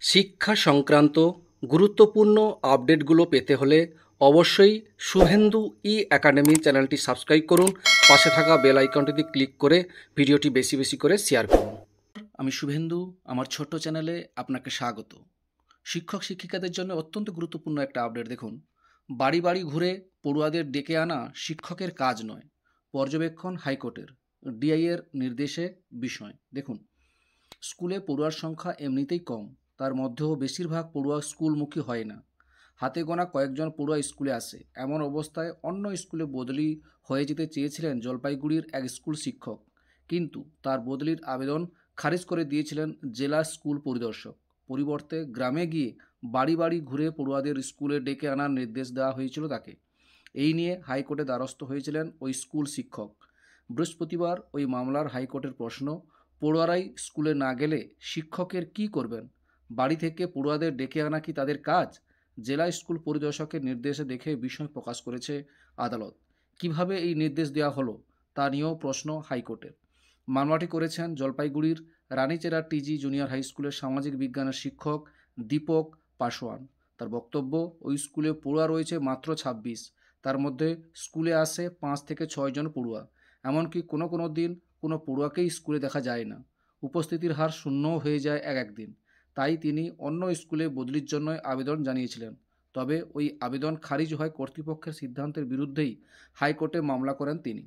শিক্ষা সংক্রান্ত গুরুত্বপূর্ণ আপডেটগুলো পেতে হলে অবশ্যই শুভেন্দু ই একাডেমি চ্যানেলটি সাবস্ক্রাইব করুন। পাশে থাকা বেল আইকনটিতে ক্লিক করে ভিডিওটি বেশি বেশি করে শেয়ার করুন। আমি শুভেন্দু, আমার ছোট্ট চ্যানেলে আপনাকে স্বাগত। শিক্ষক শিক্ষিকাদের জন্য অত্যন্ত গুরুত্বপূর্ণ একটা আপডেট দেখুন। বাড়ি বাড়ি ঘুরে পড়ুয়াদের ডেকে আনা শিক্ষকের কাজ নয়, পর্যবেক্ষণ হাইকোর্টের ডিআই এর নির্দেশে বিষয়। দেখুন, স্কুলে পড়ুয়ার সংখ্যা এমনিতেই কম, তার মধ্যেও বেশিরভাগ পড়ুয়া স্কুলমুখী হয় না। হাতে গোনা কয়েকজন পড়ুয়া স্কুলে আসে। এমন অবস্থায় অন্য স্কুলে বদলি হয়ে যেতে চেয়েছিলেন জলপাইগুড়ির এক স্কুল শিক্ষক, কিন্তু তার বদলির আবেদন খারিজ করে দিয়েছিলেন জেলা স্কুল পরিদর্শক। পরিবর্তে গ্রামে গিয়ে বাড়ি বাড়ি ঘুরে পড়ুয়াদের স্কুলে ডেকে আনার নির্দেশ দেওয়া হয়েছিল তাকে। এই নিয়ে হাইকোর্টে দ্বারস্থ হয়েছিলেন ওই স্কুল শিক্ষক। বৃহস্পতিবার ওই মামলার হাইকোর্টের প্রশ্ন, পড়ুয়ারাই স্কুলে না গেলে শিক্ষকের কী করবেন? বাড়ি থেকে পড়ুয়াদের ডেকে আনা কি তাদের কাজ? জেলা স্কুল পরিদর্শকের নির্দেশে দেখে বিস্ময় প্রকাশ করেছে আদালত। কিভাবে এই নির্দেশ দেওয়া হলো তা নিয়েও প্রশ্ন হাইকোর্টের। মামলাটি করেছেন জলপাইগুড়ির রানীচেরা টিজি জুনিয়র হাই স্কুলের সামাজিক বিজ্ঞানের শিক্ষক দীপক পাসওয়ান। তার বক্তব্য, ওই স্কুলে পড়ুয়া রয়েছে মাত্র ২৬। তার মধ্যে স্কুলে আসে ৫ থেকে ৬ জন পড়ুয়া। এমনকি কোনো কোনো দিন কোনো পড়ুয়াকেই স্কুলে দেখা যায় না। উপস্থিতির হার শূন্যও হয়ে যায় একদিন। তাই তিনি অন্য স্কুলে বদলির জন্য আবেদন জানিয়েছিলেন। তবে ওই আবেদন খারিজ হয় কর্তৃপক্ষের সিদ্ধান্তের বিরুদ্ধেই হাইকোর্টে মামলা করেন তিনি।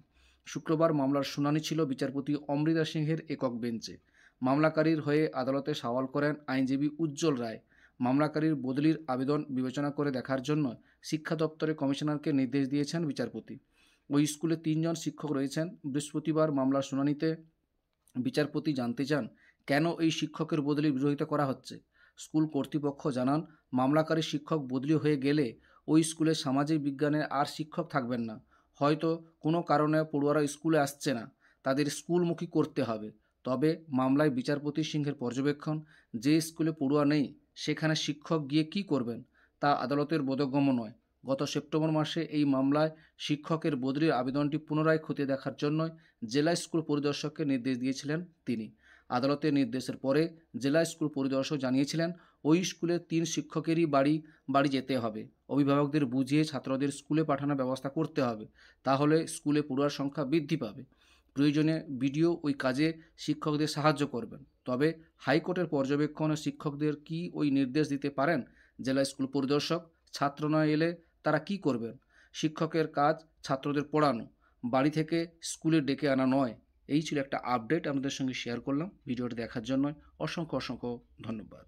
শুক্রবার মামলার শুনানি ছিল বিচারপতি অমৃতা সিংহের একক বেঞ্চে। মামলাকারীর হয়ে আদালতে সওয়াল করেন আইনজীবী উজ্জ্বল রায়। মামলাকারীর বদলির আবেদন বিবেচনা করে দেখার জন্য শিক্ষা দপ্তরের কমিশনারকে নির্দেশ দিয়েছেন বিচারপতি। ওই স্কুলে ৩ জন শিক্ষক রয়েছেন। বৃহস্পতিবার মামলার শুনানিতে বিচারপতি জানতে চান, কেন এই শিক্ষকের বদলির বিরোধিতা করা হচ্ছে। স্কুল কর্তৃপক্ষ জানান, মামলাকারী শিক্ষক বদলি হয়ে গেলে ওই স্কুলে সামাজিক বিজ্ঞানের আর শিক্ষক থাকবেন না। হয়তো কোনো কারণে পড়ুয়ারা স্কুলে আসছে না, তাদের স্কুলমুখী করতে হবে। তবে মামলায় বিচারপতি সিংহের পর্যবেক্ষণ, যে স্কুলে পড়ুয়া নেই সেখানে শিক্ষক গিয়ে কী করবেন তা আদালতের বোধগম্য নয়। গত সেপ্টেম্বর মাসে এই মামলায় শিক্ষকের বদলির আবেদনটি পুনরায় খতিয়ে দেখার জন্য জেলা স্কুল পরিদর্শককে নির্দেশ দিয়েছিলেন তিনি। আদালতের নির্দেশের পরে জেলা স্কুল পরিদর্শক জানিয়েছিলেন, ওই স্কুলের ৩ শিক্ষকেরই বাড়ি বাড়ি যেতে হবে। অভিভাবকদের বুঝিয়ে ছাত্রদের স্কুলে পাঠানোর ব্যবস্থা করতে হবে, তাহলে স্কুলে পড়ুয়ার সংখ্যা বৃদ্ধি পাবে। প্রয়োজনে বিডিও ওই কাজে শিক্ষকদের সাহায্য করবেন। তবে হাইকোর্টের পর্যবেক্ষণে শিক্ষকদের কি ওই নির্দেশ দিতে পারেন জেলা স্কুল পরিদর্শক? ছাত্র না এলে তারা কি করবেন? শিক্ষকের কাজ ছাত্রদের পড়ানো, বাড়ি থেকে স্কুলে ডেকে আনা নয়। এই ছিল একটা আপডেট আপনাদের সঙ্গে শেয়ার করলাম। ভিডিওটি দেখার জন্য অসংখ্য অসংখ্য ধন্যবাদ।